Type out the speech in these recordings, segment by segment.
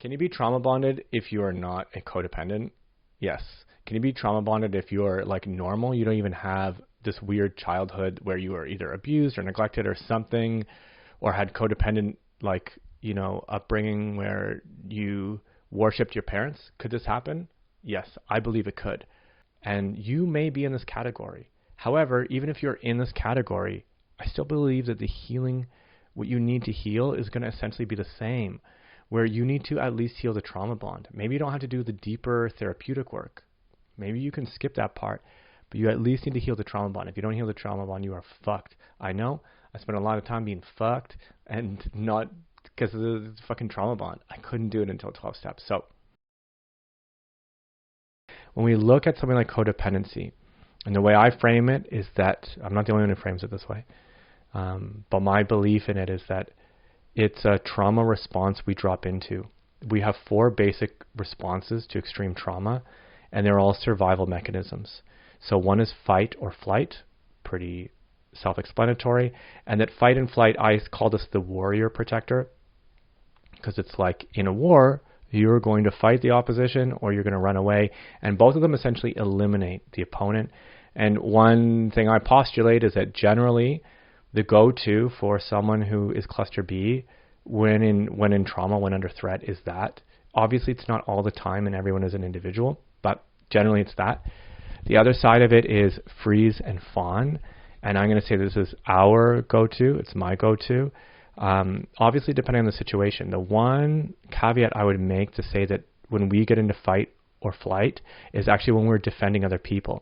Can you be trauma bonded if you are not a codependent? Yes. Can you be trauma bonded if you're like normal? You don't even have this weird childhood where you were either abused or neglected or something, or had codependent, like, you know, upbringing where you worshipped your parents. Could this happen? Yes, I believe it could. And you may be in this category. However, even if you're in this category, I still believe that the healing, what you need to heal, is going to essentially be the same, where you need to at least heal the trauma bond. Maybe you don't have to do the deeper therapeutic work. Maybe you can skip that part, but you at least need to heal the trauma bond. If you don't heal the trauma bond, you are fucked. I know. I spent a lot of time being fucked, and not because of the fucking trauma bond. I couldn't do it until 12 steps. So when we look at something like codependency, and the way I frame it is that, I'm not the only one who frames it this way, but my belief in it is that it's a trauma response we drop into. We have 4 basic responses to extreme trauma, and they're all survival mechanisms. So one is fight or flight, pretty self-explanatory, and that fight and flight, I call this the warrior protector, because it's like in a war, you're going to fight the opposition or you're going to run away, and both of them essentially eliminate the opponent. And one thing I postulate is that generally the go-to for someone who is cluster B when in trauma, when under threat, is that. Obviously, it's not all the time and everyone is an individual, but generally it's that. The other side of it is freeze and fawn, and I'm going to say this is our go-to. It's my go-to. Obviously, depending on the situation. The one caveat I would make to say that when we get into fight or flight is actually when we're defending other people.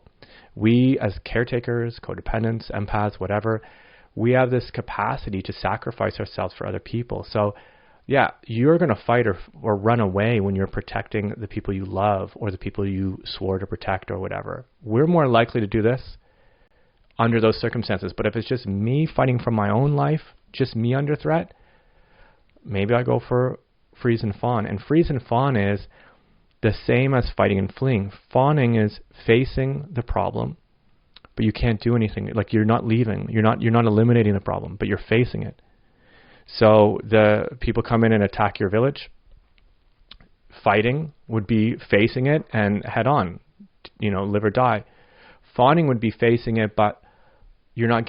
We, as caretakers, codependents, empaths, whatever, we have this capacity to sacrifice ourselves for other people. So yeah, you're going to fight or run away when you're protecting the people you love or the people you swore to protect or whatever. We're more likely to do this under those circumstances. But if it's just me fighting for my own life, just me under threat, maybe I go for freeze and fawn. And freeze and fawn is the same as fighting and fleeing. Fawning is facing the problem, but you can't do anything. Like, you're not leaving. You're not eliminating the problem, but you're facing it. So the people come in and attack your village. Fighting would be facing it and head on, live or die. Fawning would be facing it, but you're not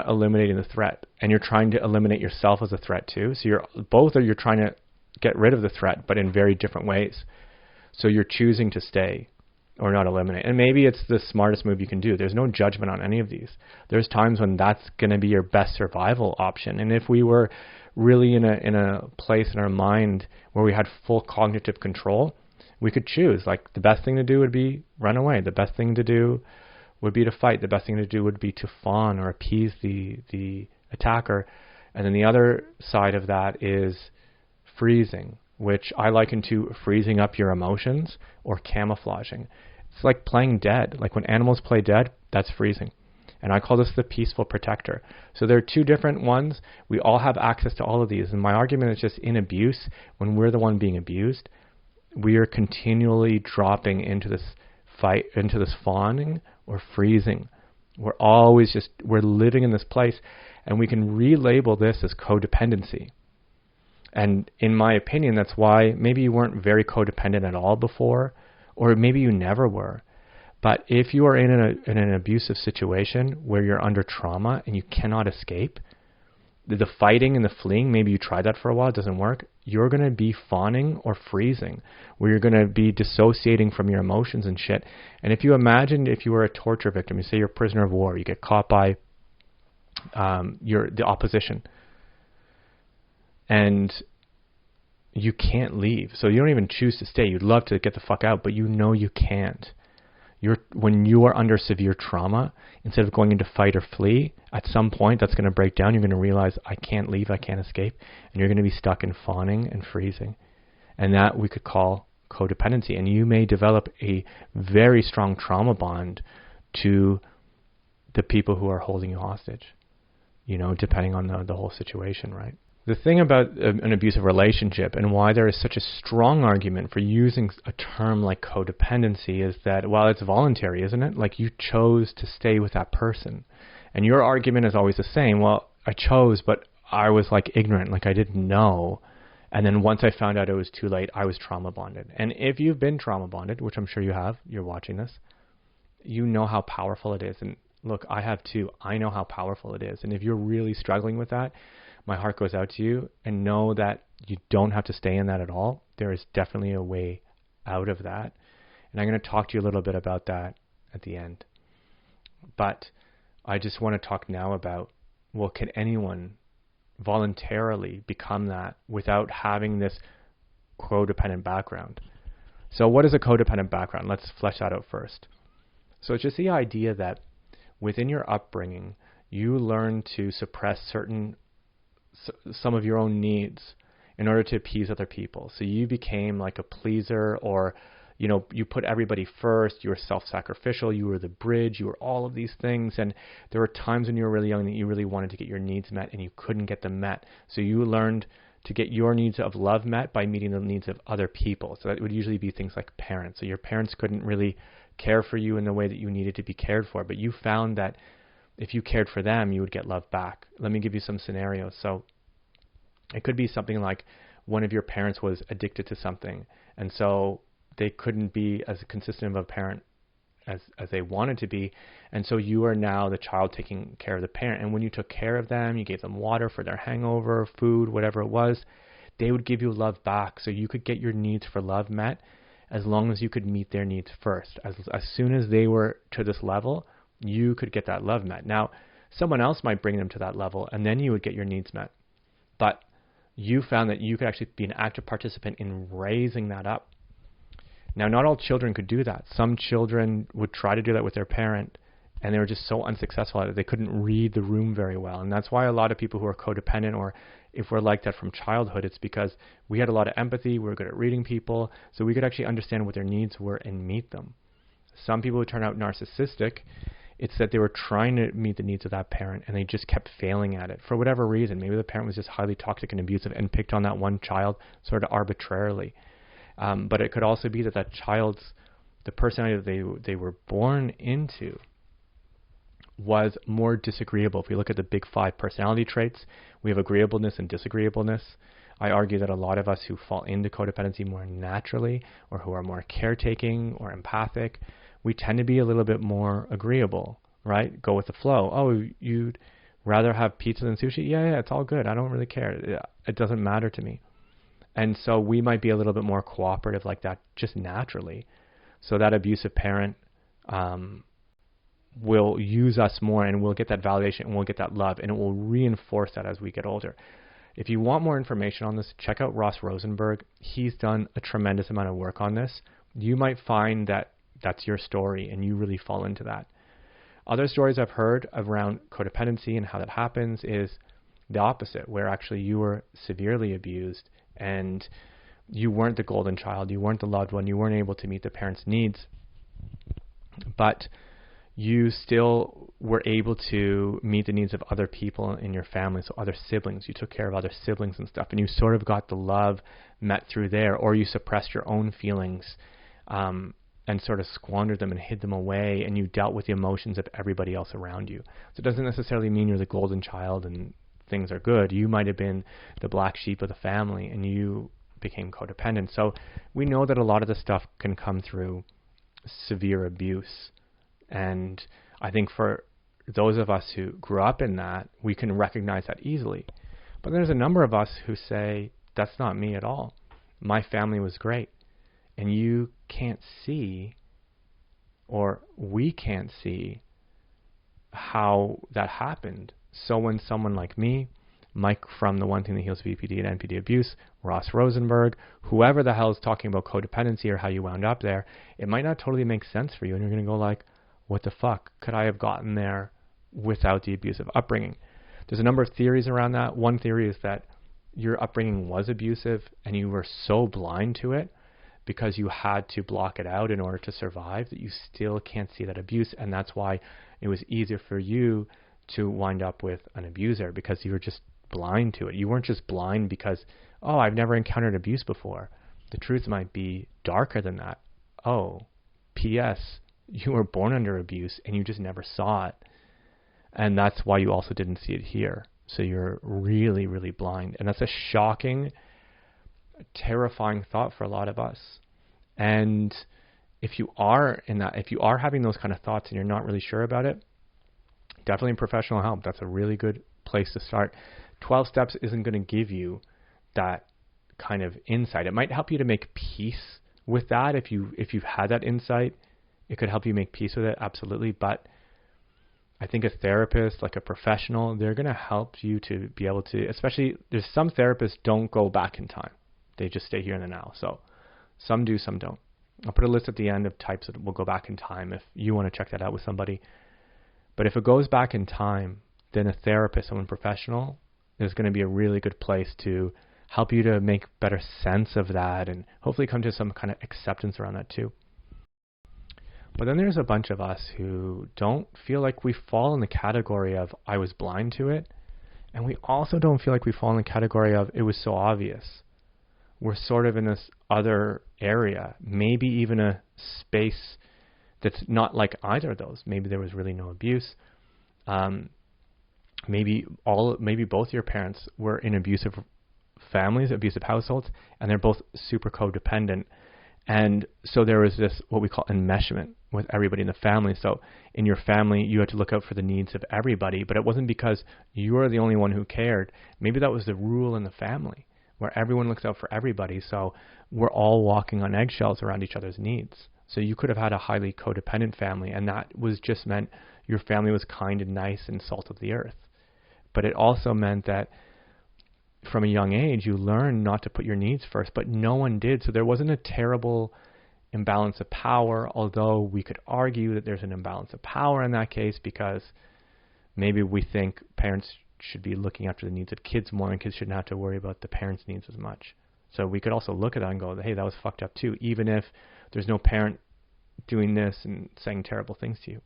eliminating the threat, and you're trying to eliminate yourself as a threat too. So you're trying to get rid of the threat, but in very different ways. So you're choosing to stay or not eliminate. And maybe it's the smartest move you can do. There's no judgment on any of these. There's times when that's going to be your best survival option. And if we were really in a place in our mind where we had full cognitive control, we could choose. Like, the best thing to do would be run away. The best thing to do would be to fight. The best thing to do would be to fawn or appease the attacker. And then the other side of that is freezing, which I liken to freezing up your emotions or camouflaging. It's like playing dead. Like when animals play dead, that's freezing. And I call this the peaceful protector. So there are 2 different ones. We all have access to all of these. And my argument is just, in abuse, when we're the one being abused, we are continually dropping into this fight, into this fawning or freezing. We're living in this place, and we can relabel this as codependency. And in my opinion, that's why maybe you weren't very codependent at all before, or maybe you never were. But if you are in an abusive situation where you're under trauma and you cannot escape, the fighting and the fleeing, maybe you tried that for a while, it doesn't work, you're going to be fawning or freezing, where you're going to be dissociating from your emotions and shit. And if you imagine if you were a torture victim, you say you're a prisoner of war, you get caught by the opposition, and you can't leave. So you don't even choose to stay. You'd love to get the fuck out, but you know you can't. When you are under severe trauma, instead of going into fight or flee, at some point that's going to break down. You're going to realize, I can't leave, I can't escape, and you're going to be stuck in fawning and freezing. And that we could call codependency. And you may develop a very strong trauma bond to the people who are holding you hostage, depending on the whole situation, right? The thing about an abusive relationship and why there is such a strong argument for using a term like codependency is that, well, it's voluntary, isn't it? Like, you chose to stay with that person. And your argument is always the same. Well, I chose, but I was like ignorant, like I didn't know. And then once I found out it was too late, I was trauma bonded. And if you've been trauma bonded, which I'm sure you have, you're watching this, you know how powerful it is. And look, I have too. I know how powerful it is. And if you're really struggling with that, my heart goes out to you, and know that you don't have to stay in that at all. There is definitely a way out of that. And I'm going to talk to you a little bit about that at the end. But I just want to talk now about, well, can anyone voluntarily become that without having this codependent background? So what is a codependent background? Let's flesh that out first. So it's just the idea that within your upbringing, you learn to suppress some of your own needs in order to appease other people. So you became like a pleaser, or you put everybody first, you were self-sacrificial, you were the bridge, you were all of these things. And there were times when you were really young that you really wanted to get your needs met and you couldn't get them met. So you learned to get your needs of love met by meeting the needs of other people. So that would usually be things like parents. So your parents couldn't really care for you in the way that you needed to be cared for, but you found that if you cared for them, you would get love back. Let me give you some scenarios. So it could be something like one of your parents was addicted to something, and so they couldn't be as consistent of a parent as they wanted to be. And so you are now the child taking care of the parent. And when you took care of them, you gave them water for their hangover, food, whatever it was, they would give you love back. So you could get your needs for love met as long as you could meet their needs first. As soon as they were to this level, you could get that love met. Now, someone else might bring them to that level, and then you would get your needs met. But you found that you could actually be an active participant in raising that up. Now, not all children could do that. Some children would try to do that with their parent, and they were just so unsuccessful at it. They couldn't read the room very well. And that's why a lot of people who are codependent, or if we're like that from childhood, it's because we had a lot of empathy, we were good at reading people, so we could actually understand what their needs were and meet them. Some people who turn out narcissistic, it's that they were trying to meet the needs of that parent, and they just kept failing at it for whatever reason. Maybe the parent was just highly toxic and abusive and picked on that one child sort of arbitrarily. But it could also be that the personality that they were born into was more disagreeable. If we look at the big 5 personality traits, we have agreeableness and disagreeableness. I argue that a lot of us who fall into codependency more naturally, or who are more caretaking or empathic, we tend to be a little bit more agreeable, right? Go with the flow. Oh, you'd rather have pizza than sushi? Yeah, it's all good. I don't really care. It doesn't matter to me. And so we might be a little bit more cooperative like that just naturally. So that abusive parent will use us more, and we'll get that validation, and we'll get that love, and it will reinforce that as we get older. If you want more information on this, check out Ross Rosenberg. He's done a tremendous amount of work on this. You might find that that's your story and you really fall into that. Other stories I've heard around codependency and how that happens is the opposite, where actually you were severely abused and you weren't the golden child, you weren't the loved one, you weren't able to meet the parents' needs, but you still were able to meet the needs of other people in your family, so other siblings. You took care of other siblings and stuff, and you sort of got the love met through there, or you suppressed your own feelings and sort of squandered them and hid them away, and you dealt with the emotions of everybody else around you. So it doesn't necessarily mean you're the golden child and things are good. You might have been the black sheep of the family, and you became codependent. So we know that a lot of the stuff can come through severe abuse. And I think for those of us who grew up in that, we can recognize that easily. But there's a number of us who say, that's not me at all. My family was great. And you can't see, or we can't see, how that happened. So when someone like me, Mike from the One Thing That Heals VPD and NPD Abuse, Ross Rosenberg, whoever the hell is talking about codependency or how you wound up there, it might not totally make sense for you. And you're going to go like, what the fuck? Could I have gotten there without the abusive upbringing? There's a number of theories around that. One theory is that your upbringing was abusive and you were so blind to it because you had to block it out in order to survive that you still can't see that abuse. And that's why it was easier for you to wind up with an abuser, because you were just blind to it. You weren't just blind because, oh, I've never encountered abuse before. The truth might be darker than that. Oh, P.S., you were born under abuse and you just never saw it. And that's why you also didn't see it here. So you're really, really blind. And that's a shocking a terrifying thought for a lot of us. And if you are having those kind of thoughts and you're not really sure about it, definitely professional help. That's a really good place to start. 12 steps isn't going to give you that kind of insight. It might help you to make peace with that. If you've had that insight, it could help you make peace with it, absolutely. But I think a therapist, like a professional, they're going to help you to be able to, especially there's some therapists don't go back in time. They just stay here in the now. So some do, some don't. I'll put a list at the end of types that will go back in time if you want to check that out with somebody. But if it goes back in time, then a therapist, someone professional, is going to be a really good place to help you to make better sense of that and hopefully come to some kind of acceptance around that too. But then there's a bunch of us who don't feel like we fall in the category of I was blind to it. And we also don't feel like we fall in the category of it was so obvious. We're sort of in this other area, maybe even a space that's not like either of those. Maybe there was really no abuse. Maybe both your parents were in abusive families, abusive households, and they're both super codependent. And so there was this, what we call enmeshment with everybody in the family. So in your family, you had to look out for the needs of everybody, but it wasn't because you were the only one who cared. Maybe that was the rule in the family, where everyone looks out for everybody. So we're all walking on eggshells around each other's needs. So you could have had a highly codependent family, and that was just meant your family was kind and nice and salt of the earth. But it also meant that from a young age, you learn not to put your needs first, but no one did. So there wasn't a terrible imbalance of power, although we could argue that there's an imbalance of power in that case because maybe we think parents should be looking after the needs of kids more and kids shouldn't have to worry about the parents' needs as much. So we could also look at that and go, hey, that was fucked up too, even if there's no parent doing this and saying terrible things to you.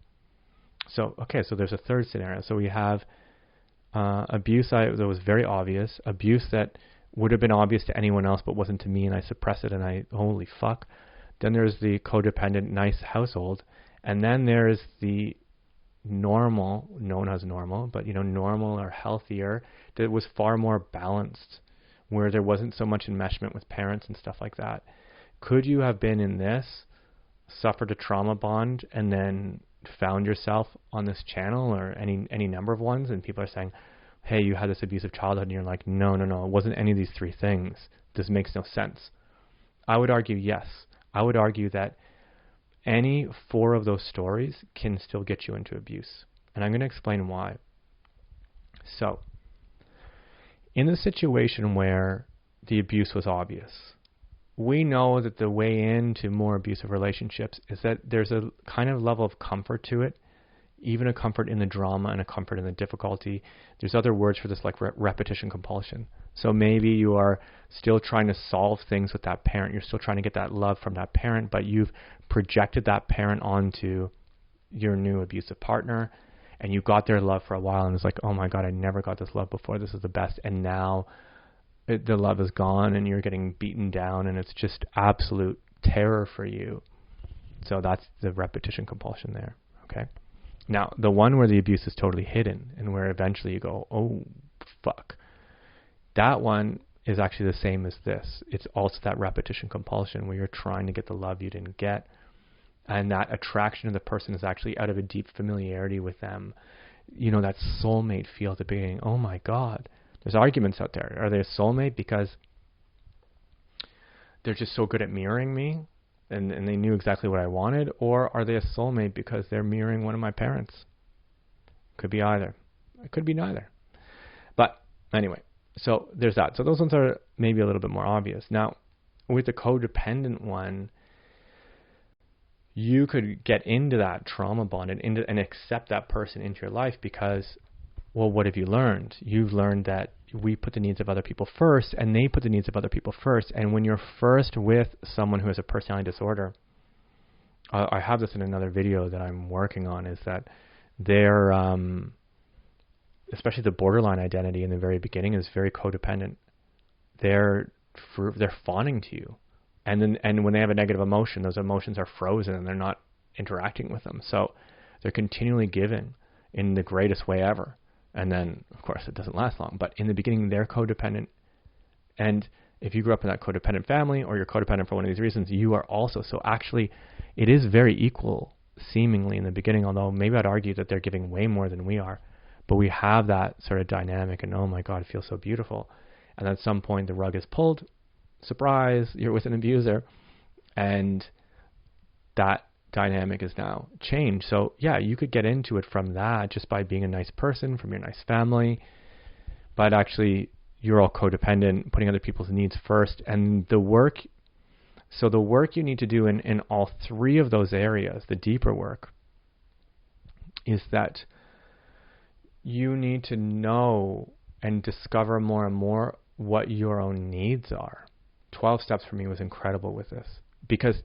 So, okay, so there's a third scenario. So we have abuse that was very obvious, abuse that would have been obvious to anyone else but wasn't to me, and I suppress it and I, holy fuck. Then there's the codependent, nice household, and then there's the normal, known as normal, but normal or healthier, that was far more balanced, where there wasn't so much enmeshment with parents and stuff like that. Could you have been in this, suffered a trauma bond, and then found yourself on this channel or any number of ones, and people are saying, hey, you had this abusive childhood, and you're like, no, it wasn't any of these three things. This makes no sense. I would argue yes. I would argue that any four of those stories can still get you into abuse. And I'm going to explain why. So, in the situation where the abuse was obvious, we know that the way into more abusive relationships is that there's a kind of level of comfort to it, even a comfort in the drama and a comfort in the difficulty. There's other words for this like repetition compulsion. So maybe you are still trying to solve things with that parent. You're still trying to get that love from that parent, but you've projected that parent onto your new abusive partner, and you got their love for a while, and it's like, oh my God, I never got this love before. This is the best. And now the love is gone and you're getting beaten down and it's just absolute terror for you. So that's the repetition compulsion there. Okay. Now, the one where the abuse is totally hidden and where eventually you go, oh, fuck. That one is actually the same as this. It's also that repetition compulsion where you're trying to get the love you didn't get. And that attraction to the person is actually out of a deep familiarity with them. That soulmate feel at the beginning. Oh my God. There's arguments out there. Are they a soulmate because they're just so good at mirroring me and they knew exactly what I wanted? Or are they a soulmate because they're mirroring one of my parents? Could be either. It could be neither. But anyway, so there's that. So those ones are maybe a little bit more obvious. Now, with the codependent one, you could get into that trauma bond and accept that person into your life because, well, what have you learned? You've learned that we put the needs of other people first and they put the needs of other people first. And when you're first with someone who has a personality disorder, I have this in another video that I'm working on, is that they're, especially the borderline identity in the very beginning is very codependent. They're fawning to you. And when they have a negative emotion, those emotions are frozen and they're not interacting with them. So they're continually giving in the greatest way ever. And then, of course, it doesn't last long. But in the beginning, they're codependent. And if you grew up in that codependent family or you're codependent for one of these reasons, you are also. So actually, it is very equal, seemingly in the beginning, although maybe I'd argue that they're giving way more than we are. But we have that sort of dynamic, and oh my God, it feels so beautiful. And at some point, the rug is pulled. Surprise, you're with an abuser. And that dynamic is now changed. So yeah, you could get into it from that just by being a nice person, from your nice family. But actually, you're all codependent, putting other people's needs first. And the work you need to do in all three of those areas, the deeper work, is that you need to know and discover more and more what your own needs are. 12 steps for me was incredible with this, because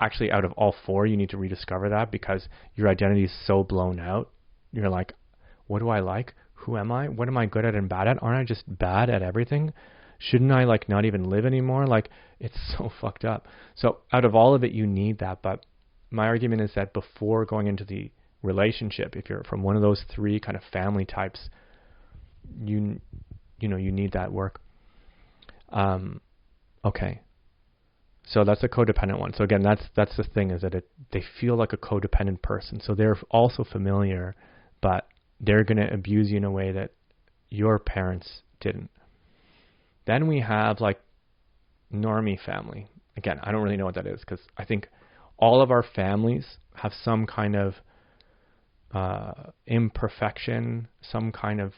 actually out of all four, you need to rediscover that, because your identity is so blown out. You're like, what do I like? Who am I? What am I good at and bad at? Aren't I just bad at everything? Shouldn't I like not even live anymore? Like, it's so fucked up. So out of all of it, you need that. But my argument is that before going into the relationship, if you're from one of those three kind of family types, you need that work. Okay. So that's a codependent one. So again, that's the thing, is that they feel like a codependent person. So they're also familiar, but they're going to abuse you in a way that your parents didn't. Then we have like Normie Family. Again, I don't really know what that is, because I think all of our families have some kind of imperfection, some kind of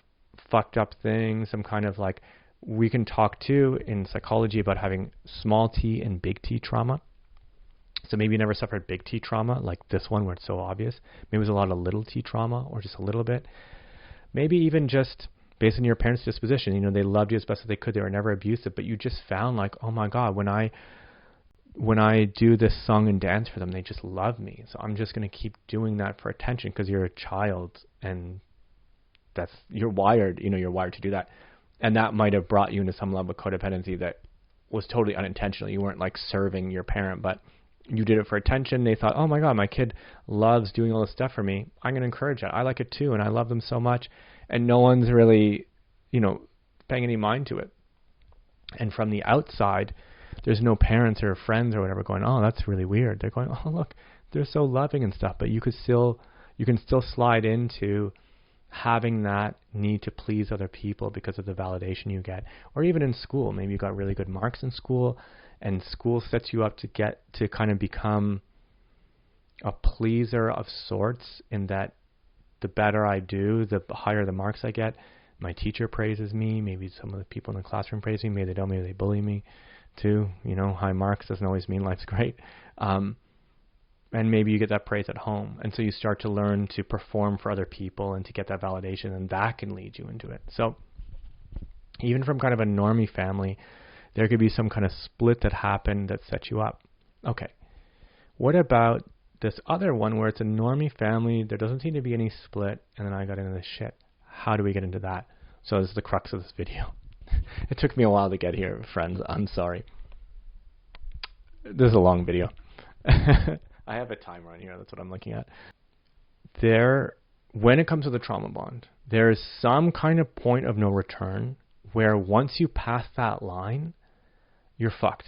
fucked up thing, some kind of like, we can talk too in psychology about having small t and big T trauma. So maybe you never suffered big T trauma like this one where it's so obvious. Maybe it was a lot of little t trauma, or just a little bit. Maybe even just based on your parents' disposition. They loved you as best as they could. They were never abusive, but you just found like, oh my God, when I do this song and dance for them, they just love me. So I'm just going to keep doing that for attention, because you're a child and you're wired to do that. And that might have brought you into some level of codependency that was totally unintentional. You weren't like serving your parent, but you did it for attention. They thought, oh my God, my kid loves doing all this stuff for me. I'm going to encourage that. I like it too, and I love them so much. And no one's really, paying any mind to it. And from the outside, there's no parents or friends or whatever going, oh, that's really weird. They're going, oh, look, they're so loving and stuff. But you can still slide into having that need to please other people because of the validation you get. Or even in school, maybe you got really good marks in school, and school sets you up to kind of become a pleaser of sorts, in that the better I do, the higher the marks I get. My teacher praises me, maybe some of the people in the classroom praise me, maybe they don't, maybe they bully me too. High marks doesn't always mean life's great. And maybe you get that praise at home. And so you start to learn to perform for other people and to get that validation, and that can lead you into it. So even from kind of a Normie family, there could be some kind of split that happened that sets you up. Okay. What about this other one where it's a Normie family, there doesn't seem to be any split, and then I got into this shit? How do we get into that? So this is the crux of this video. It took me a while to get here, friends. I'm sorry. This is a long video. I have a timer on here. That's what I'm looking at. When it comes to the trauma bond, there is some kind of point of no return where once you pass that line, you're fucked.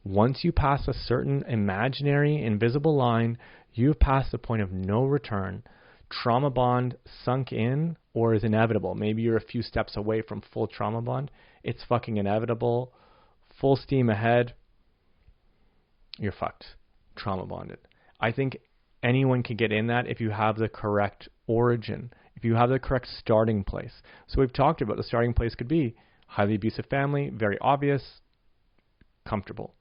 Once you pass a certain imaginary, invisible line, you've passed the point of no return. Trauma bond sunk in or is inevitable. Maybe you're a few steps away from full trauma bond. It's fucking inevitable. Full steam ahead. You're fucked. Trauma bonded. I think anyone can get in that if you have the correct origin, if you have the correct starting place. So we've talked about the starting place could be highly abusive family, very obvious, comfortable.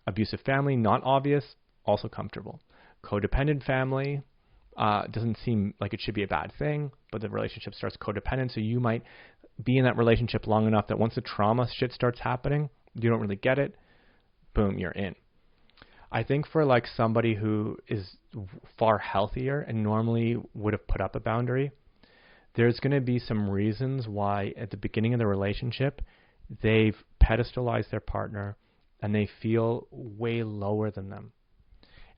Abusive family, not obvious, also comfortable. Codependent family, doesn't seem like it should be a bad thing, but the relationship starts codependent, so you might be in that relationship long enough that once the trauma shit starts happening, you don't really get it, boom, you're in. I think for like somebody who is far healthier and normally would have put up a boundary, there's going to be some reasons why at the beginning of the relationship, they've pedestalized their partner and they feel way lower than them.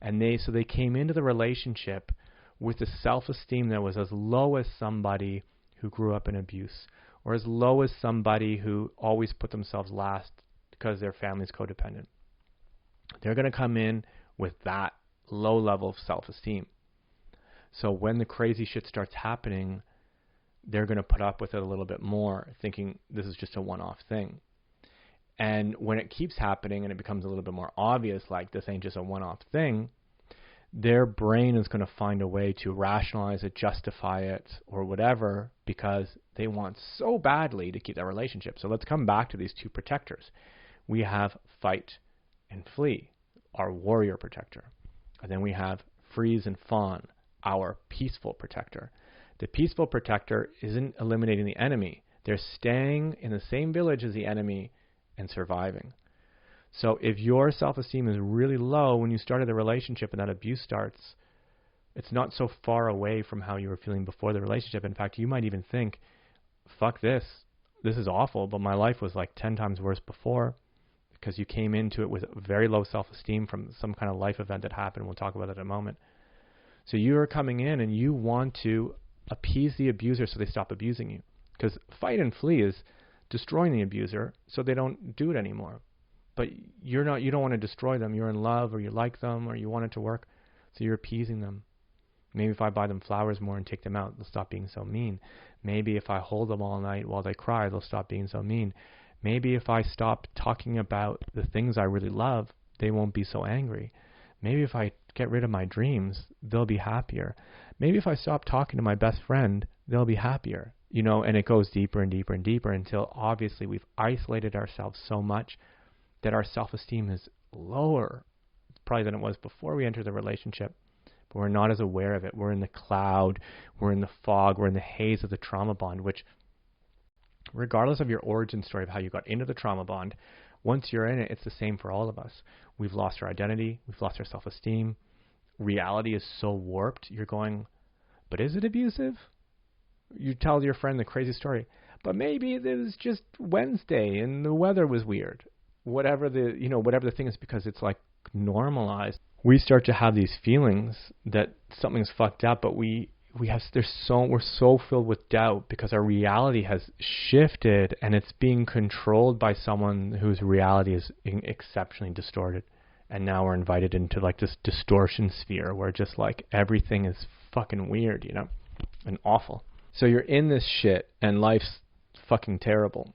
And so they came into the relationship with a self-esteem that was as low as somebody who grew up in abuse, or as low as somebody who always put themselves last because their family's codependent. They're going to come in with that low level of self-esteem. So when the crazy shit starts happening, they're going to put up with it a little bit more, thinking this is just a one-off thing. And when it keeps happening and it becomes a little bit more obvious, like this ain't just a one-off thing, their brain is going to find a way to rationalize it, justify it, or whatever, because they want so badly to keep that relationship. So let's come back to these two protectors. We have fight and flee, our warrior protector. And then we have freeze and fawn, our peaceful protector. The peaceful protector isn't eliminating the enemy. They're staying in the same village as the enemy and surviving. So if your self-esteem is really low when you started the relationship and that abuse starts, it's not so far away from how you were feeling before the relationship. In fact, you might even think, fuck this. This is awful, but my life was like 10 times worse before, because you came into it with very low self-esteem from some kind of life event that happened. We'll talk about that in a moment. So you are coming in and you want to appease the abuser so they stop abusing you. Because fight and flee is destroying the abuser so they don't do it anymore. But you don't want to destroy them. You're in love, or you like them, or you want it to work. So you're appeasing them. Maybe if I buy them flowers more and take them out, they'll stop being so mean. Maybe if I hold them all night while they cry, they'll stop being so mean. Maybe if I stop talking about the things I really love, they won't be so angry. Maybe if I get rid of my dreams, they'll be happier. Maybe if I stop talking to my best friend, they'll be happier. And it goes deeper and deeper and deeper until obviously we've isolated ourselves so much that our self-esteem is lower probably than it was before we entered the relationship. But we're not as aware of it. We're in the cloud, we're in the fog, we're in the haze of the trauma bond, which regardless of your origin story of how you got into the trauma bond, once you're in it, it's the same for all of us. We've lost our identity, we've lost our self-esteem. Reality is so warped. You're going, but is it abusive? You tell your friend the crazy story, but maybe it was just Wednesday and the weather was weird. Whatever the thing is, because it's like normalized. We start to have these feelings that something's fucked up, but we're so filled with doubt because our reality has shifted and it's being controlled by someone whose reality is exceptionally distorted. And now we're invited into like this distortion sphere where just like everything is fucking weird, and awful. So you're in this shit and life's fucking terrible.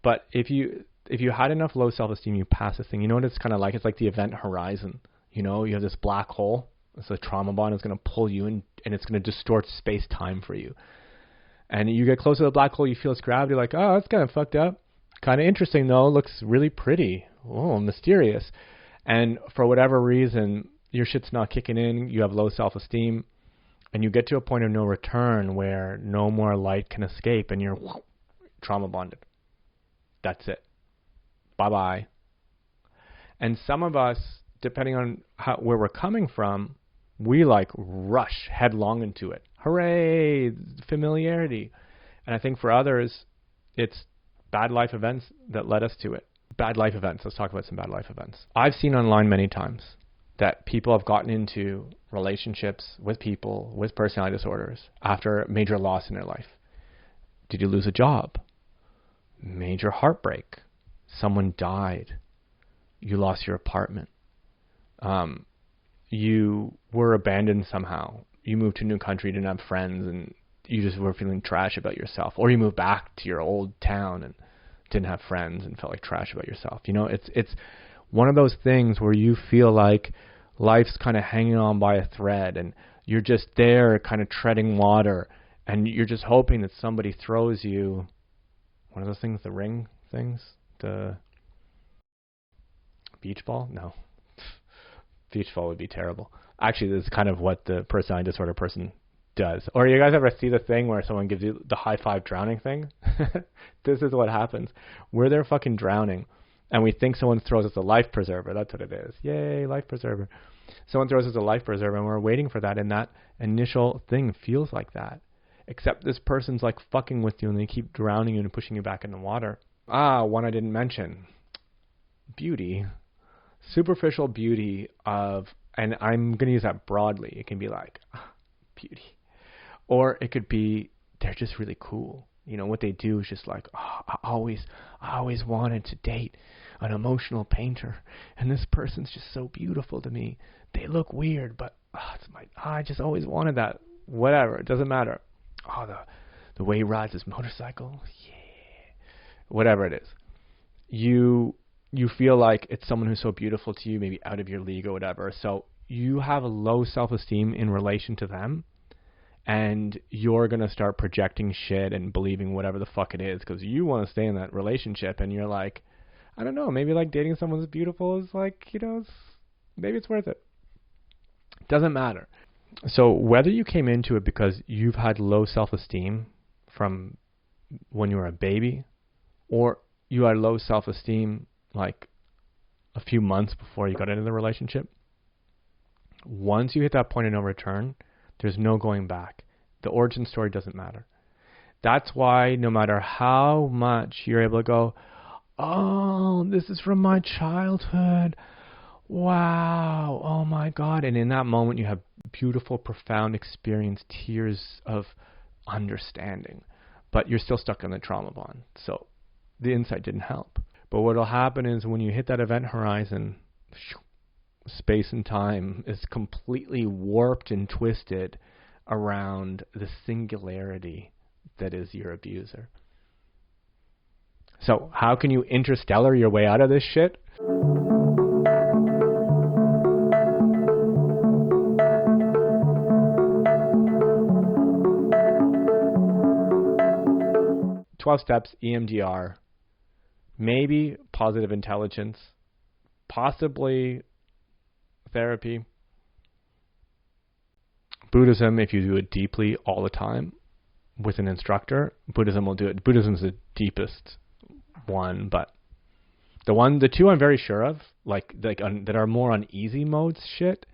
But if you had enough low self-esteem, you pass this thing. You know what it's kind of like? It's like the event horizon. You have this black hole. It's a trauma bond. It's going to pull you in, and it's going to distort space-time for you. And you get close to the black hole, you feel its gravity, like, oh, that's kind of fucked up. Kind of interesting, though. Looks really pretty. Oh, mysterious. And for whatever reason, your shit's not kicking in. You have low self-esteem. And you get to a point of no return where no more light can escape, and you're trauma bonded. That's it. Bye-bye. And some of us, depending on where we're coming from, we like rush headlong into it. Hooray, familiarity. And I think for others, it's bad life events that led us to it. Bad life events. Let's talk about some bad life events. I've seen online many times that people have gotten into relationships with people with personality disorders after a major loss in their life. Did you lose a job? Major heartbreak. Someone died. You lost your apartment. You were abandoned somehow. You moved to a new country, didn't have friends, and you just were feeling trash about yourself. Or you moved back to your old town and didn't have friends and felt like trash about yourself. It's one of those things where you feel like life's kind of hanging on by a thread and you're just there kind of treading water and you're just hoping that somebody throws you one of those things, the ring things, the beach ball? No. Beach ball would be terrible. Actually, this is kind of what the personality disorder person does. Or you guys ever see the thing where someone gives you the high five drowning thing? This is what happens. We're there fucking drowning, and we think someone throws us a life preserver. That's what it is. Yay, life preserver. Someone throws us a life preserver, and we're waiting for that, and that initial thing feels like that. Except this person's like fucking with you, and they keep drowning you and pushing you back in the water. One I didn't mention. Beauty. Superficial beauty of, and I'm going to use that broadly. It can be like, beauty. Or it could be, they're just really cool. You know, what they do is just like, oh, I always wanted to date an emotional painter, and this person's just so beautiful to me. They look weird, but I just always wanted that. Whatever, it doesn't matter. Oh, the way he rides his motorcycle, yeah. Whatever it is, you feel like it's someone who's so beautiful to you, maybe out of your league or whatever. So you have a low self-esteem in relation to them, and you're going to start projecting shit and believing whatever the fuck it is because you want to stay in that relationship, and you're like, I don't know, maybe like dating someone who's beautiful is like, you know, maybe it's worth it. Doesn't matter. So whether you came into it because you've had low self-esteem from when you were a baby, or you had low self-esteem like a few months before you got into the relationship, once you hit that point of no return, there's no going back. The origin story doesn't matter. That's why no matter how much you're able to go, oh, this is from my childhood. Wow. Oh my God. And in that moment, you have beautiful, profound experience, tears of understanding. But you're still stuck in the trauma bond. So the insight didn't help. But what will happen is when you hit that event horizon, space and time is completely warped and twisted around the singularity that is your abuser. So how can you interstellar your way out of this shit? "12 steps, EMDR, maybe positive intelligence, possibly therapy. Buddhism, if you do it deeply all the time with an instructor, Buddhism will do it. Buddhism is the deepest one, but the two I'm very sure of, that are more on easy modes shit,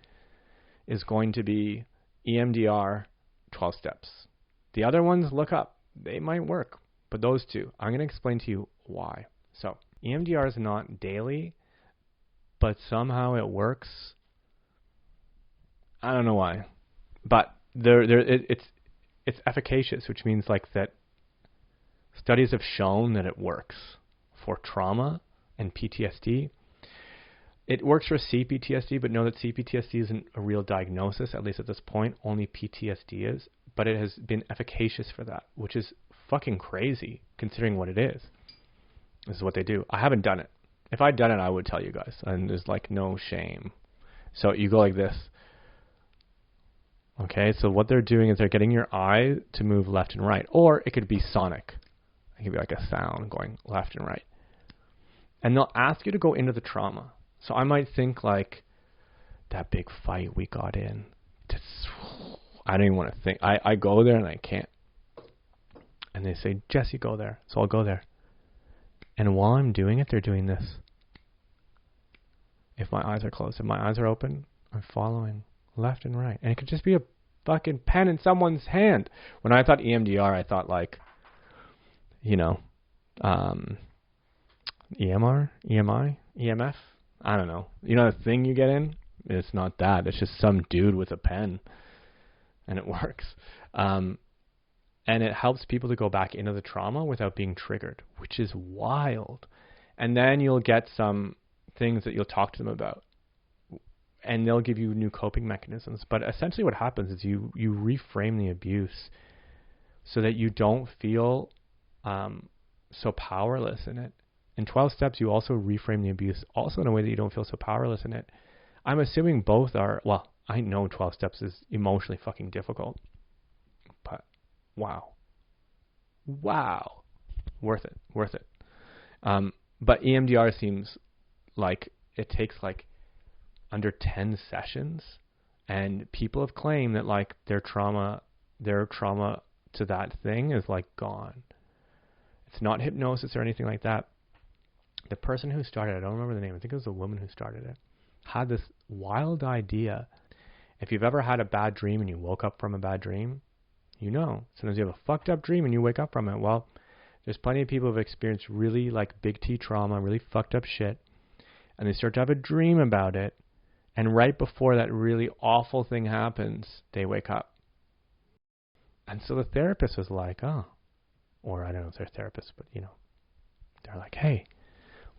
is going to be EMDR, 12 steps. The other ones, look up. They might work, but those two, I'm going to explain to you why. So EMDR is not daily, but somehow it works. I don't know why, but it's efficacious, which means like that studies have shown that it works for trauma and PTSD. It works for CPTSD, but know that CPTSD isn't a real diagnosis, at least at this point. Only PTSD is, but it has been efficacious for that, which is fucking crazy considering what it is. This is what they do. I haven't done it. If I'd done it, I would tell you guys, and there's like no shame. So you go like this. Okay, so what they're doing is they're getting your eye to move left and right, or it could be sonic. It could be like a sound going left and right. And they'll ask you to go into the trauma. So I might think like, that big fight we got in. I don't even want to think. I go there and I can't. And they say, Jesse, go there. So I'll go there. And while I'm doing it, they're doing this. If my eyes are closed, if my eyes are open, I'm following left and right. And it could just be a fucking pen in someone's hand. When I thought EMDR, I thought like, you know, EMR, EMI, EMF. I don't know. You know the thing you get in? It's not that. It's just some dude with a pen. And it works. And it helps people to go back into the trauma without being triggered, which is wild. And then you'll get some things that you'll talk to them about. And they'll give you new coping mechanisms. But essentially what happens is you reframe the abuse so that you don't feel so powerless in it. In 12 steps, you also reframe the abuse also in a way that you don't feel so powerless in it. I'm assuming both are, well, I know 12 steps is emotionally fucking difficult. But wow. Worth it. But EMDR seems like it takes like under 10 sessions, and people have claimed that like their trauma to that thing is like gone. It's not hypnosis or anything like that. The person who started it, I don't remember the name, I think it was a woman who started it, had this wild idea. If you've ever had a bad dream and you woke up from a bad dream, you know, sometimes you have a fucked up dream and you wake up from it. Well, there's plenty of people who have experienced really like big T trauma, really fucked up shit, and they start to have a dream about it, and right before that really awful thing happens, they wake up. And so the therapist was like, oh, or I don't know if they're therapists, but they're like, hey,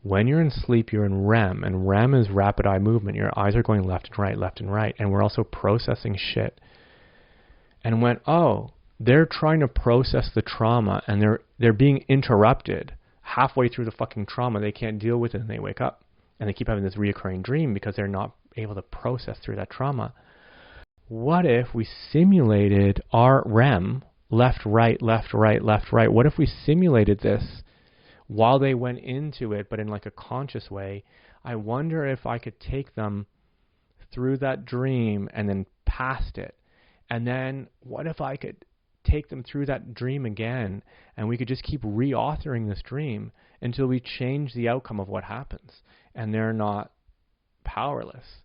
when you're in sleep, you're in REM, and REM is rapid eye movement. Your eyes are going left and right, and we're also processing shit. And went, oh, they're trying to process the trauma, and they're being interrupted halfway through the fucking trauma. They can't deal with it, and they wake up, and they keep having this reoccurring dream because they're not able to process through that trauma. What if we simulated our REM, left, right, left, right, left, right? What if we simulated this while they went into it, but in like a conscious way? I wonder if I could take them through that dream and then past it. And then what if I could take them through that dream again, and we could just keep reauthoring this dream until we change the outcome of what happens, and they're not powerless.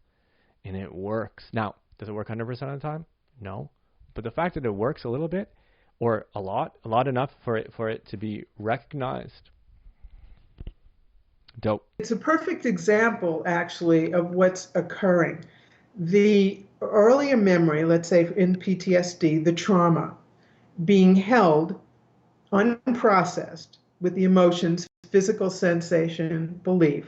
And it works. Now, does it work 100% of the time? No. But the fact that it works a little bit, or a lot enough for it to be recognized, dope. It's a perfect example, actually, of what's occurring. The earlier memory, let's say in PTSD, the trauma, being held unprocessed with the emotions, physical sensation, belief.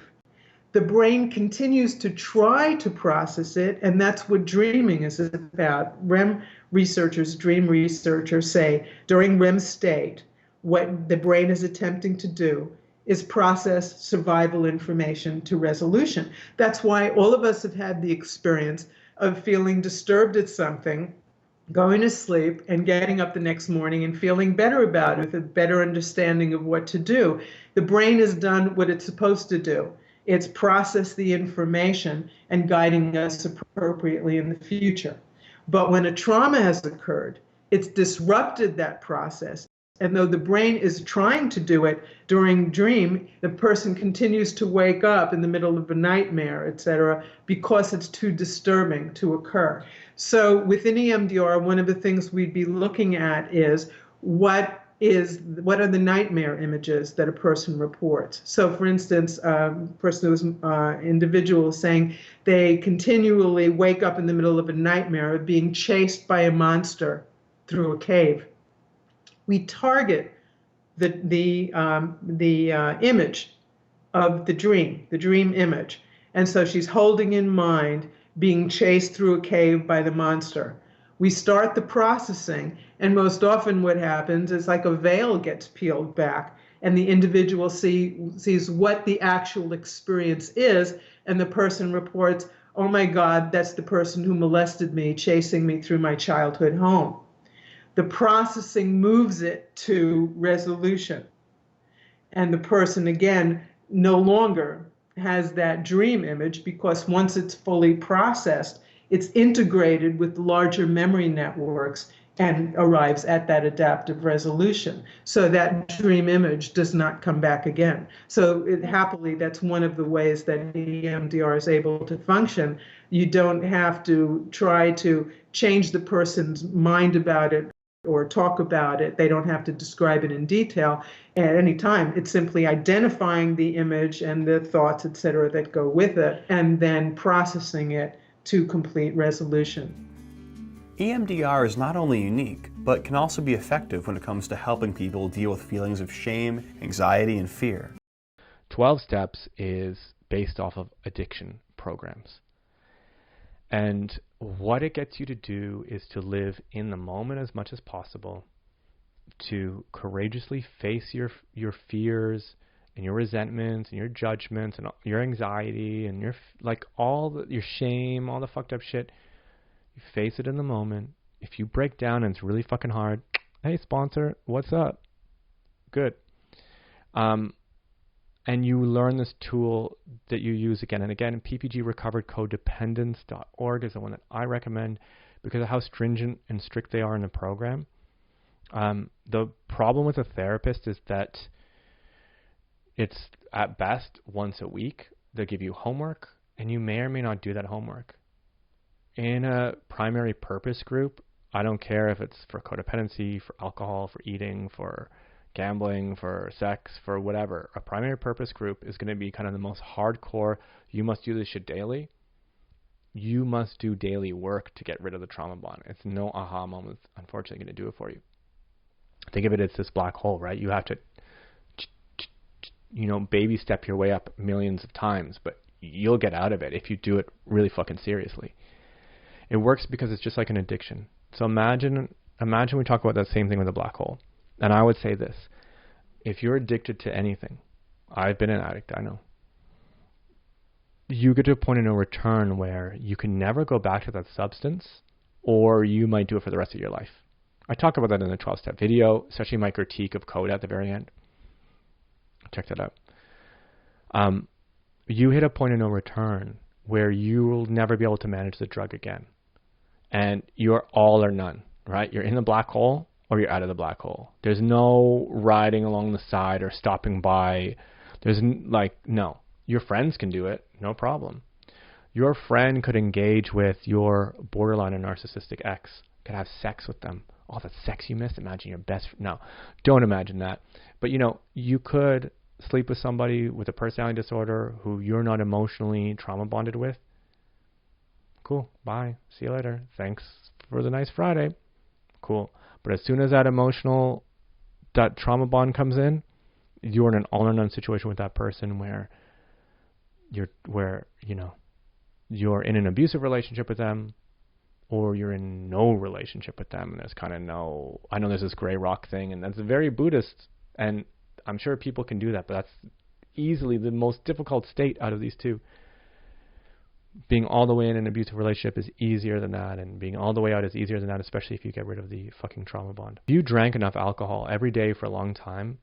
The brain continues to try to process it, and that's what dreaming is about. REM researchers, dream researchers say during REM state, what the brain is attempting to do is process survival information to resolution. That's why all of us have had the experience of feeling disturbed at something, going to sleep, and getting up the next morning and feeling better about it, with a better understanding of what to do. The brain has done what it's supposed to do. It's processed the information and guiding us appropriately in the future. But when a trauma has occurred, it's disrupted that process. And though the brain is trying to do it during dream, the person continues to wake up in the middle of a nightmare, etc., because it's too disturbing to occur. So within EMDR, one of the things we'd be looking at is what are the nightmare images that a person reports. So for instance, a person who's individual saying they continually wake up in the middle of a nightmare of being chased by a monster through a cave. We target the image of the dream image. And so she's holding in mind being chased through a cave by the monster. We start the processing, and most often what happens is like a veil gets peeled back, and the individual sees what the actual experience is, and the person reports, oh my God, that's the person who molested me, chasing me through my childhood home. The processing moves it to resolution. And the person, again, no longer has that dream image, because once it's fully processed, it's integrated with larger memory networks and arrives at that adaptive resolution. So that dream image does not come back again. So happily, that's one of the ways that EMDR is able to function. You don't have to try to change the person's mind about it or talk about it. They don't have to describe it in detail at any time. It's simply identifying the image and the thoughts, et cetera, that go with it, and then processing it to complete resolution. EMDR is not only unique, but can also be effective when it comes to helping people deal with feelings of shame, anxiety, and fear. 12 Steps is based off of addiction programs. And what it gets you to do is to live in the moment as much as possible, to courageously face your fears and your resentments and your judgments and your anxiety and your your shame, all the fucked up shit. You face it in the moment. If you break down and it's really fucking hard, hey sponsor, what's up? Good. And you learn this tool that you use again and again. PPG Recovered Codependents.org is the one that I recommend because of how stringent and strict they are in the program. The problem with a therapist is that it's at best once a week. They'll give you homework, and you may or may not do that homework. In a primary purpose group, I don't care if it's for codependency, for alcohol, for eating, for gambling, for sex, for whatever. A primary purpose group is going to be kind of the most hardcore, you must do this shit daily. You must do daily work to get rid of the trauma bond. It's no aha moment, unfortunately, going to do it for you. Think of it as this black hole, right? You have to, baby step your way up millions of times, but you'll get out of it if you do it really fucking seriously. It works because it's just like an addiction. So imagine we talk about that same thing with a black hole. And I would say this: if you're addicted to anything, I've been an addict, I know, you get to a point of no return where you can never go back to that substance, or you might do it for the rest of your life. I talk about that in the 12-step video, especially my critique of code at the very end. Check that out. You hit a point of no return where you will never be able to manage the drug again. And you're all or none, right? You're in the black hole or you're out of the black hole. There's no riding along the side or stopping by. There's no. Your friends can do it, no problem. Your friend could engage with your borderline or narcissistic ex, could have sex with them. All that sex you missed, imagine your best friend. No, don't imagine that. But you could sleep with somebody with a personality disorder who you're not emotionally trauma bonded with. Cool, bye, see you later. Thanks for the nice Friday. Cool. But as soon as that trauma bond comes in, you're in an all or none situation with that person where you're in an abusive relationship with them, or you're in no relationship with them, and there's kind of no, I know there's this gray rock thing, and that's very Buddhist, and I'm sure people can do that, but that's easily the most difficult state out of these two. Being all the way in an abusive relationship is easier than that, and being all the way out is easier than that, especially if you get rid of the fucking trauma bond. If you drank enough alcohol every day for a long time,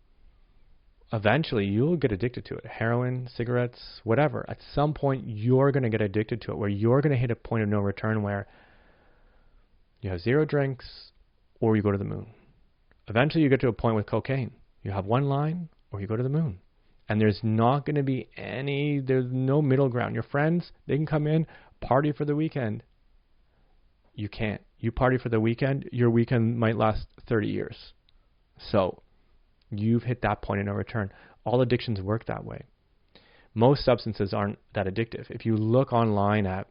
eventually you'll get addicted to it. Heroin, cigarettes, whatever. At some point, you're going to get addicted to it, where you're going to hit a point of no return where you have 0 drinks or you go to the moon. Eventually, you get to a point with cocaine. You have one line or you go to the moon. And there's not going to be there's no middle ground. Your friends, they can come in, party for the weekend. You can't. You party for the weekend, your weekend might last 30 years. So you've hit that point of no return. All addictions work that way. Most substances aren't that addictive. If you look online at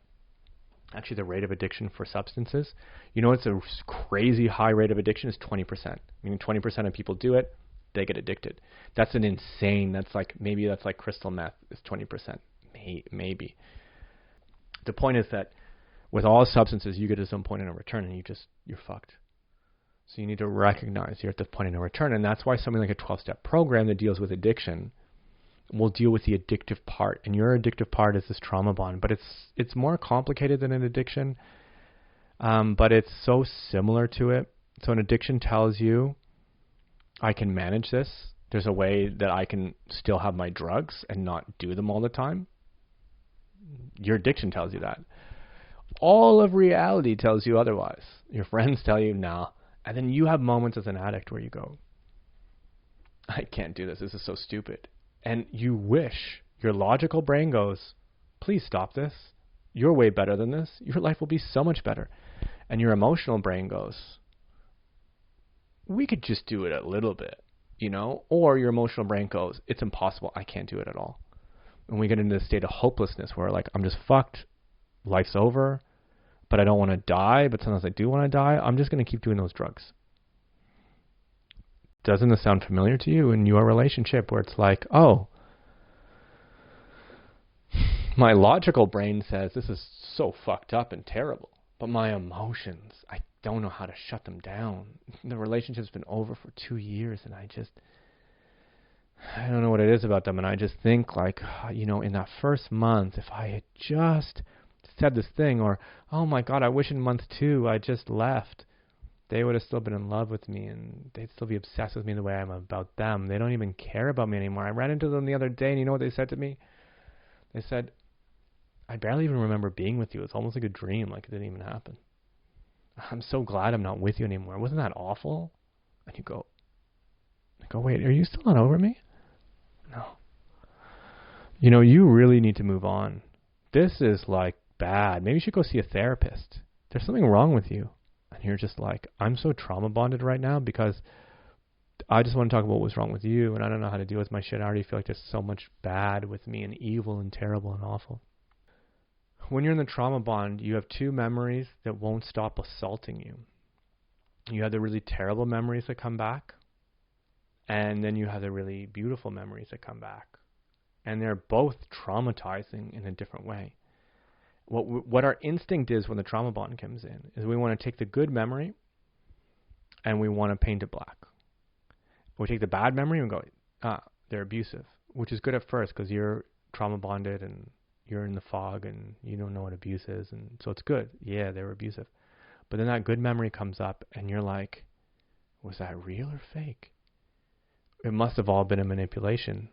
actually the rate of addiction for substances, it's a crazy high rate of addiction is 20%. Meaning 20% of people do it, they get addicted. That's an insane, that's like crystal meth is 20%, maybe. The point is that with all substances, you get to some point of no return and you're fucked. So you need to recognize you're at the point of no return, and that's why something like a 12-step program that deals with addiction will deal with the addictive part, and your addictive part is this trauma bond, but it's more complicated than an addiction, but it's so similar to it. So an addiction tells you, I can manage this. There's a way that I can still have my drugs and not do them all the time. Your addiction tells you that. All of reality tells you otherwise. Your friends tell you, no. And then you have moments as an addict where you go, I can't do this. This is so stupid. And you wish, your logical brain goes, please stop this. You're way better than this. Your life will be so much better. And your emotional brain goes, we could just do it a little bit, Or your emotional brain goes, it's impossible. I can't do it at all. And we get into this state of hopelessness where I'm just fucked. Life's over. But I don't want to die. But sometimes I do want to die. I'm just going to keep doing those drugs. Doesn't this sound familiar to you in your relationship where it's like, oh, my logical brain says this is so fucked up and terrible, but my emotions, I don't know how to shut them down. The relationship's been over for 2 years and I don't know what it is about them. And I just think in that first month, if I had just said this thing, or, oh my God, I wish in month 2 I just left. They would have still been in love with me and they'd still be obsessed with me the way I'm about them. They don't even care about me anymore. I ran into them the other day and you know what they said to me? They said, I barely even remember being with you. It's almost like a dream, like it didn't even happen. I'm so glad I'm not with you anymore. Wasn't that awful? And you go, wait, are you still not over me? No. You really need to move on. This is bad. Maybe you should go see a therapist. There's something wrong with you. And you're just I'm so trauma bonded right now because I just want to talk about what's wrong with you and I don't know how to deal with my shit. I already feel like there's so much bad with me and evil and terrible and awful. When you're in the trauma bond, you have 2 memories that won't stop assaulting you. You have the really terrible memories that come back, And then you have the really beautiful memories that come back. And they're both traumatizing in a different way. What our instinct is when the trauma bond comes in is we want to take the good memory and we want to paint it black. We take the bad memory and go, they're abusive, which is good at first because you're trauma bonded and you're in the fog and you don't know what abuse is. And so it's good. Yeah, they were abusive. But then that good memory comes up and you're like, was that real or fake? It must have all been a manipulation.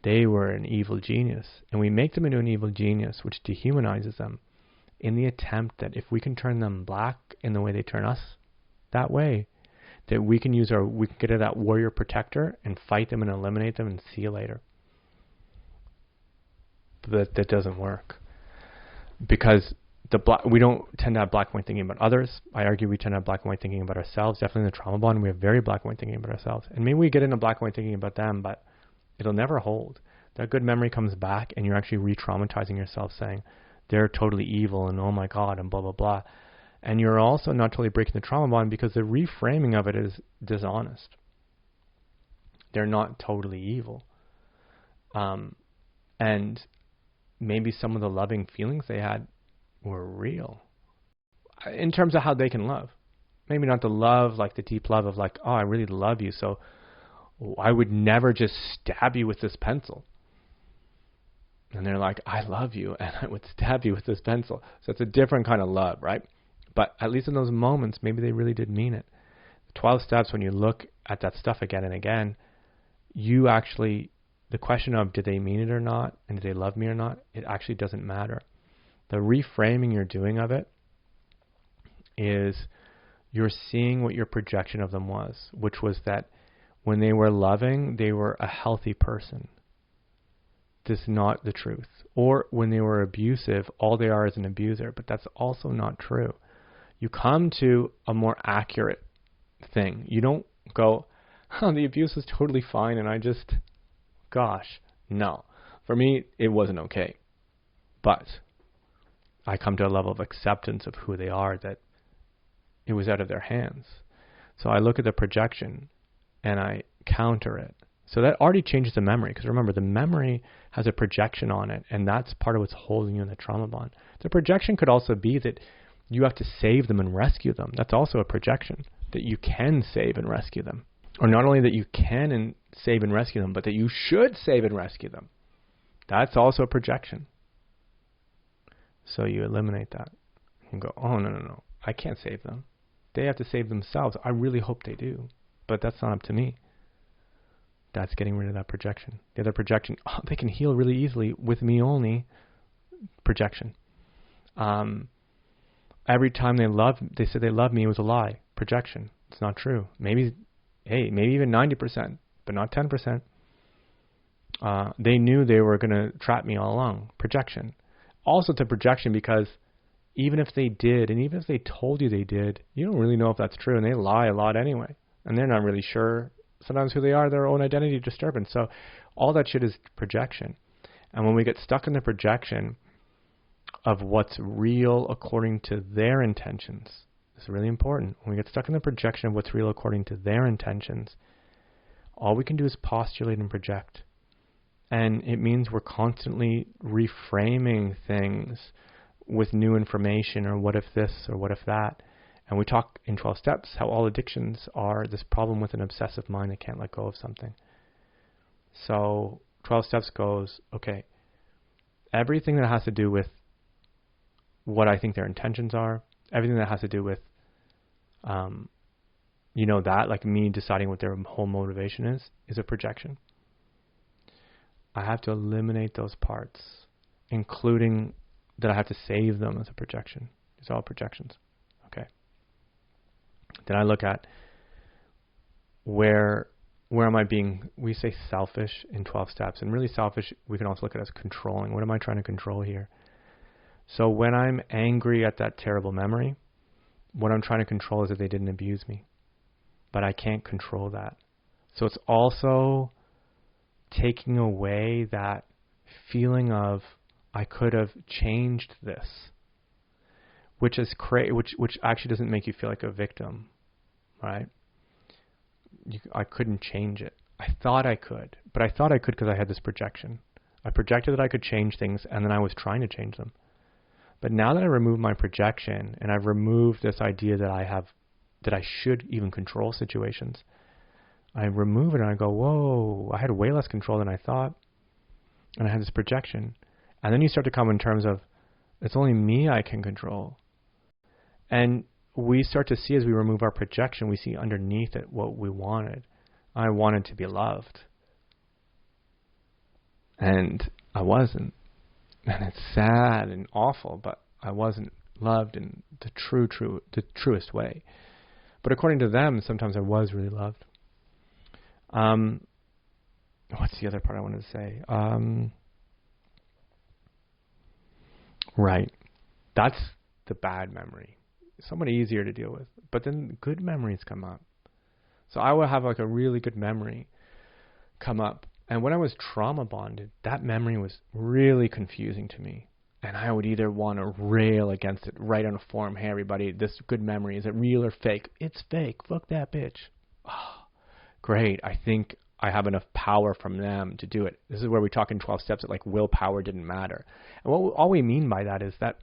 They were an evil genius. And we make them into an evil genius, which dehumanizes them in the attempt that if we can turn them black in the way they turn us that way, that we can get to that warrior protector and fight them and eliminate them and see you later. But that doesn't work. Because we don't tend to have black and white thinking about others. I argue we tend to have black and white thinking about ourselves. Definitely in the trauma bond, we have very black and white thinking about ourselves. And maybe we get into black and white thinking about them, but it'll never hold. That good memory comes back and you're actually re-traumatizing yourself saying they're totally evil and oh my God and blah, blah, blah. And you're also not totally breaking the trauma bond because the reframing of it is dishonest. They're not totally evil. And maybe some of the loving feelings they had were real in terms of how they can love. Maybe not the love, like the deep love of like, oh, I really love you, so I would never just stab you with this pencil. And they're like, I love you, and I would stab you with this pencil. So it's a different kind of love, right? But at least in those moments, maybe they really did mean it. The 12 steps, when you look at that stuff again and again, you actually, the question of did they mean it or not, and did they love me or not, it actually doesn't matter. The reframing you're doing of it is you're seeing what your projection of them was, which was that when they were loving, they were a healthy person. This is not the truth. Or when they were abusive, all they are is an abuser, but that's also not true. You come to a more accurate thing. You don't go, the abuse was totally fine and I just, gosh, no. For me, it wasn't okay. But I come to a level of acceptance of who they are that it was out of their hands. So I look at the projection and I counter it. So that already changes the memory, because remember, the memory has a projection on it, and that's part of what's holding you in the trauma bond. The projection could also be that you have to save them and rescue them. That's also a projection, that you can save and rescue them. Or not only that you can save and rescue them, but that you should save and rescue them. That's also a projection. So you eliminate that. You go, oh, no, I can't save them. They have to save themselves. I really hope they do, but that's not up to me. That's getting rid of that projection. The other projection, they can heal really easily with me only. Projection. Every time they said they loved me, it was a lie. Projection. It's not true. Maybe even 90%, but not 10%. They knew they were going to trap me all along. Projection. Also to projection, because even if they did, and even if they told you they did, you don't really know if that's true, and they lie a lot anyway. And they're not really sure sometimes who they are, their own identity disturbance. So all that shit is projection. And when we get stuck in the projection of what's real according to their intentions, it's really important. When we get stuck in the projection of what's real according to their intentions, all we can do is postulate and project. And it means we're constantly reframing things with new information, or what if this, or what if that. And we talk in 12 steps how all addictions are this problem with an obsessive mind that can't let go of something. So 12 steps goes, okay, everything that has to do with what I think their intentions are, everything that has to do with, that, like me deciding what their whole motivation is a projection. I have to eliminate those parts, including that I have to save them as a projection. It's all projections. Okay. Then I look at where am I being, we say selfish in 12 steps, and really selfish we can also look at as controlling. What am I trying to control here? So when I'm angry at that terrible memory, what I'm trying to control is that they didn't abuse me. But I can't control that. So it's also taking away that feeling of I could have changed this, which is which actually doesn't make you feel like a victim, right? I couldn't change it. I thought I could, but I thought I could because I had this projection. I projected that I could change things, and then I was trying to change them. But now that I removed my projection, and I've removed this idea that I should even control situations, I remove it and I go, whoa, I had way less control than I thought, and I had this projection. And then you start to come in terms of, it's only me I can control. And we start to see, as we remove our projection, we see underneath it what we wanted. I wanted to be loved. And I wasn't. And it's sad and awful, but I wasn't loved in the truest way. But according to them, sometimes I was really loved. What's the other part I wanted to say? Right. That's the bad memory. Somewhat easier to deal with. But then good memories come up. So I will have like a really good memory come up. And when I was trauma bonded, that memory was really confusing to me. And I would either want to rail against it, write on a forum, hey everybody, this good memory, is it real or fake? It's fake. Fuck that bitch. Oh, great. I think I have enough power from them to do it. This is where we talk in 12 steps that like willpower didn't matter. And all we mean by that is that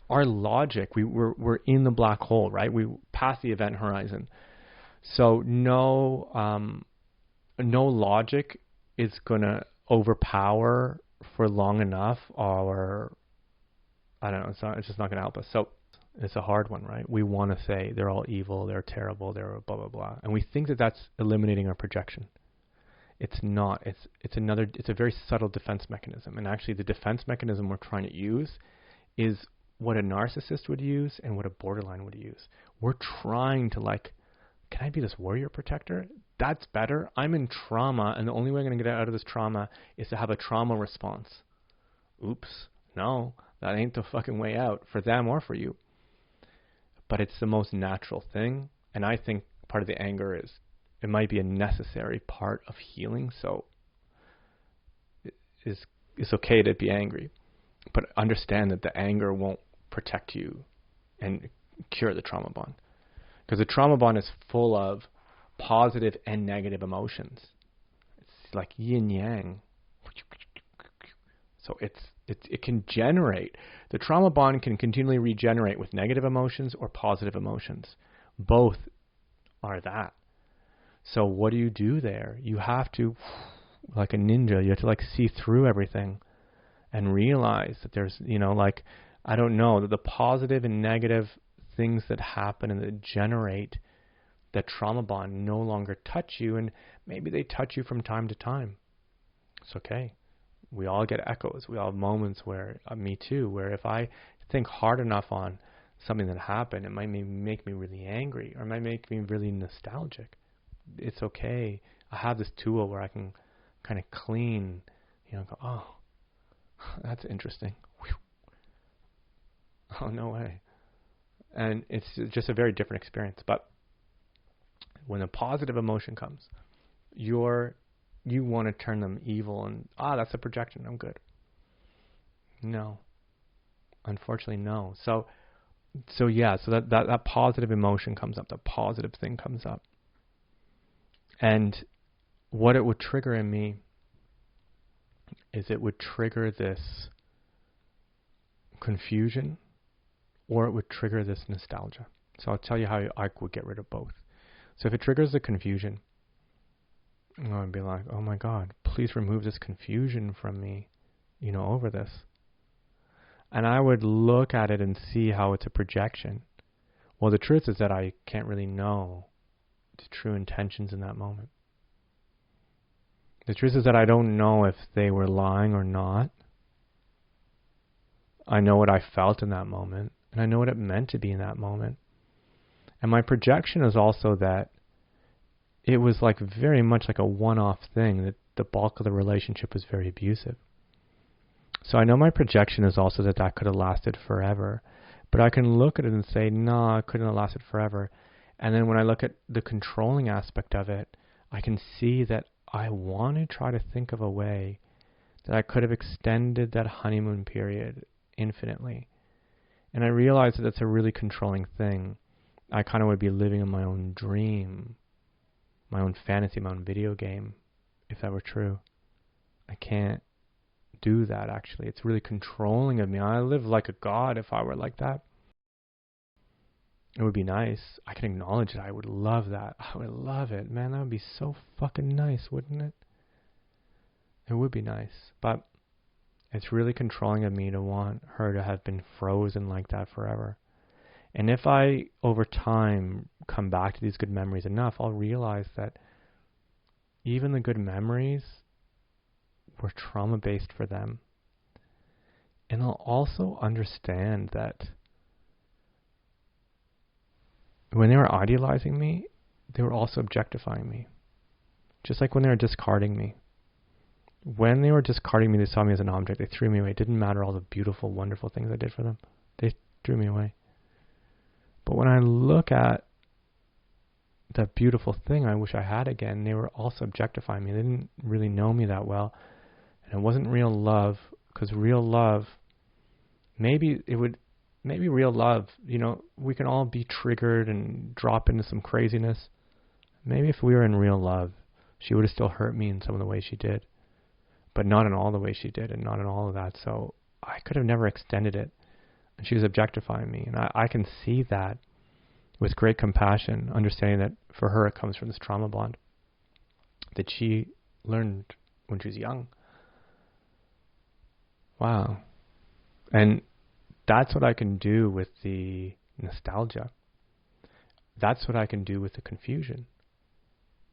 our logic, we're in the black hole, right? We pass the event horizon. So no logic is going to overpower for long enough, or I don't know, it's just not going to help us. So it's a hard one, right? We want to say they're all evil, they're terrible, they're blah, blah, blah. And we think that that's eliminating our projection. It's not. It's a very subtle defense mechanism. And actually the defense mechanism we're trying to use is what a narcissist would use and what a borderline would use. We're trying to like, can I be this warrior protector? That's better. I'm in trauma, and the only way I'm going to get out of this trauma is to have a trauma response. Oops. No, that ain't the fucking way out for them or for you. But it's the most natural thing, and I think part of the anger is it might be a necessary part of healing, so it's okay to be angry. But understand that the anger won't protect you and cure the trauma bond. Because the trauma bond is full of positive and negative emotions. It's like yin yang. So it can generate. The trauma bond can continually regenerate with negative emotions or positive emotions. Both are that. So what do you do there? You have to, like a ninja, you have to like see through everything and realize that there's, like, I don't know, that the positive and negative things that happen and that generate that trauma bond no longer touch you, and maybe they touch you from time to time. It's okay. We all get echoes. We all have moments where, me too, where if I think hard enough on something that happened, it might make me really angry, or it might make me really nostalgic. It's okay. I have this tool where I can kind of clean, go, oh, that's interesting. Whew. Oh, no way. And it's just a very different experience. But when a positive emotion comes, you want to turn them evil and, that's a projection, I'm good. No. Unfortunately, no. So that positive emotion comes up, that positive thing comes up. And what it would trigger in me is it would trigger this confusion, or it would trigger this nostalgia. So I'll tell you how I would get rid of both. So if it triggers the confusion, I would be like, oh my God, please remove this confusion from me, over this. And I would look at it and see how it's a projection. Well, the truth is that I can't really know the true intentions in that moment. The truth is that I don't know if they were lying or not. I know what I felt in that moment, and I know what it meant to be in that moment. And my projection is also that it was like very much like a one-off thing, that the bulk of the relationship was very abusive. So I know my projection is also that could have lasted forever. But I can look at it and say, no, it couldn't have lasted forever. And then when I look at the controlling aspect of it, I can see that I want to try to think of a way that I could have extended that honeymoon period infinitely. And I realize that that's a really controlling thing. I kind of would be living in my own dream my own fantasy, my own video game, if that were true. I can't do that, actually. It's really controlling of me. I live like a god if I were like that. It would be nice. I can acknowledge it. I would love that. I would love it. Man, that would be so fucking nice, wouldn't it? It would be nice. But it's really controlling of me to want her to have been frozen like that forever. And if I, over time, come back to these good memories enough, I'll realize that even the good memories were trauma-based for them. And I'll also understand that when they were idealizing me, they were also objectifying me. Just like when they were discarding me. When they were discarding me, they saw me as an object. They threw me away. It didn't matter all the beautiful, wonderful things I did for them. They threw me away. But when I look at that beautiful thing I wish I had again, they were also objectifying me. They didn't really know me that well. And it wasn't real love, because real love, maybe real love, we can all be triggered and drop into some craziness. Maybe if we were in real love, she would have still hurt me in some of the ways she did, but not in all the ways she did, and not in all of that. So I could have never extended it. And she was objectifying me. And I can see that with great compassion, understanding that for her it comes from this trauma bond that she learned when she was young. Wow. And that's what I can do with the nostalgia. That's what I can do with the confusion.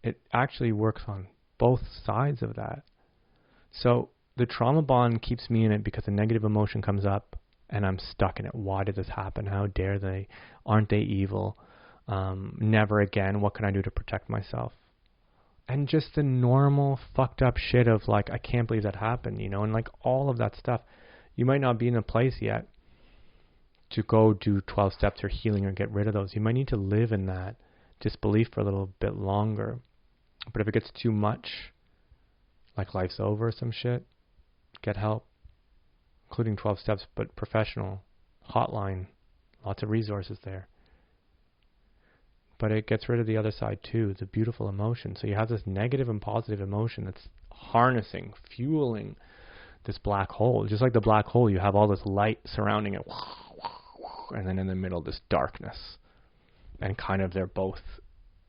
It actually works on both sides of that. So the trauma bond keeps me in it because a negative emotion comes up and I'm stuck in it. Why did this happen? How dare they? Aren't they evil? Never again. What can I do to protect myself? And just the normal fucked up shit of like, I can't believe that happened, and like all of that stuff. You might not be in a place yet to go do 12 steps or healing or get rid of those. You might need to live in that disbelief for a little bit longer. But if it gets too much, like life's over or some shit, get help, including 12 steps, but professional, hotline, lots of resources there. But it gets rid of the other side too, the beautiful emotion. So you have this negative and positive emotion that's harnessing, fueling this black hole. Just like the black hole, you have all this light surrounding it, and then in the middle, this darkness. And kind of they're both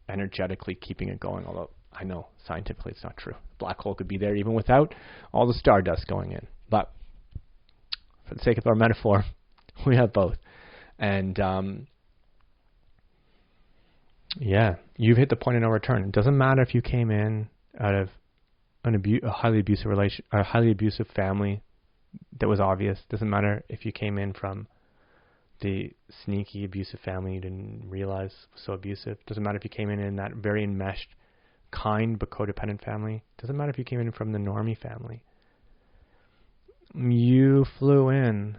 energetically keeping it going, although I know scientifically it's not true. The black hole could be there even without all the stardust going in. But for the sake of our metaphor, we have both. And yeah, you've hit the point of no return. It doesn't matter if you came in out of a highly abusive family that was obvious. It doesn't matter if you came in from the sneaky abusive family you didn't realize was so abusive. It doesn't matter if you came in that very enmeshed, kind but codependent family. It doesn't matter if you came in from the Normie family. You flew in,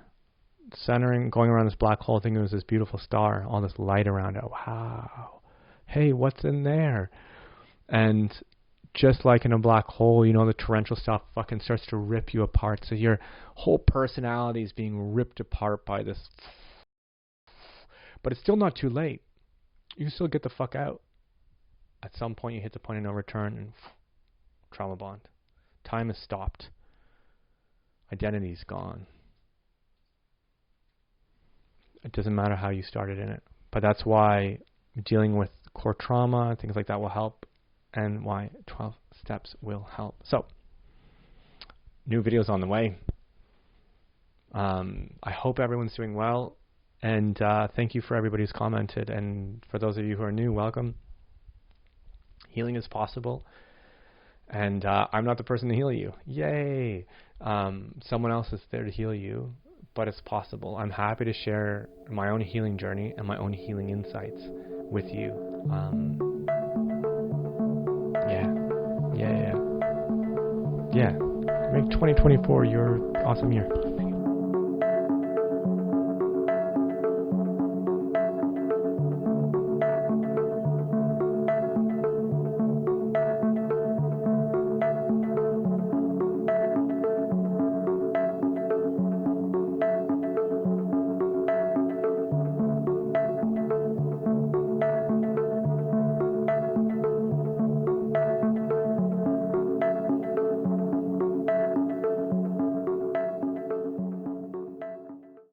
going around this black hole, thinking it was this beautiful star, all this light around it. Wow. Hey, what's in there? And just like in a black hole, the torrential stuff fucking starts to rip you apart. So your whole personality is being ripped apart by this. But it's still not too late. You can still get the fuck out. At some point you hit the point of no return and trauma bond. Time has stopped. Identity's gone. It doesn't matter how you started in it. But that's why dealing with core trauma, things like that will help, and why 12 steps will help. So, new videos on the way. I hope everyone's doing well, and thank you for everybody who's commented, and for those of you who are new, welcome. Healing is possible, and I'm not the person to heal you. Yay! Someone else is there to heal you, but it's possible. I'm happy to share my own healing journey and my own healing insights with you. Yeah. Make 2024 your awesome year.